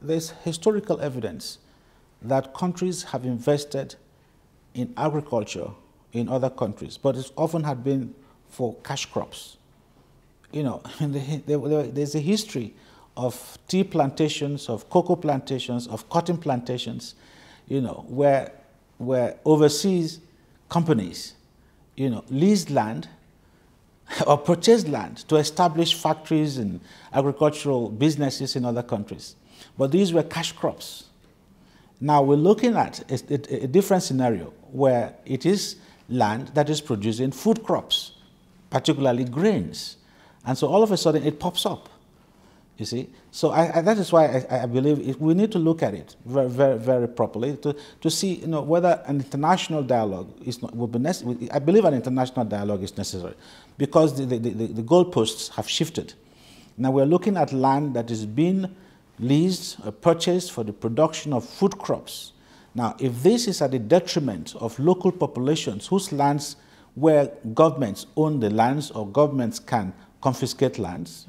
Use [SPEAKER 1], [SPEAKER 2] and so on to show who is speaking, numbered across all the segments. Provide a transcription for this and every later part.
[SPEAKER 1] there's historical evidence that countries have invested in agriculture in other countries, but it's often had been for cash crops. You know, there's a history of tea plantations, of cocoa plantations, of cotton plantations, you know, where overseas companies, you know, leased land or purchased land to establish factories and agricultural businesses in other countries. But these were cash crops. Now we're looking at a different scenario where it is land that is producing food crops, particularly grains. And so all of a sudden it pops up, you see. So that is why I believe we need to look at it very, very, very properly to see, you know, whether an international dialogue will be necessary. I believe an international dialogue is necessary because the goalposts have shifted. Now we're looking at land that is being leased or purchased for the production of food crops. Now, if this is at the detriment of local populations whose lands, where governments own the lands or governments can confiscate lands,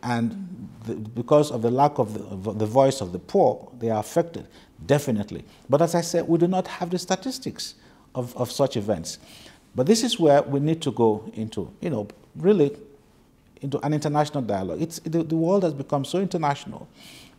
[SPEAKER 1] and because of the lack of the voice of the poor, they are affected, definitely. But as I said, we do not have the statistics of such events. But this is where we need to go into, you know, really into an international dialogue. The world has become so international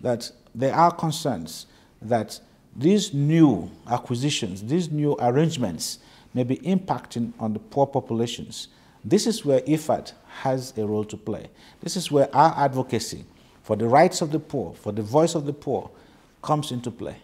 [SPEAKER 1] that there are concerns that these new acquisitions, these new arrangements may be impacting on the poor populations. This is where IFAD has a role to play. This is where our advocacy for the rights of the poor, for the voice of the poor, comes into play.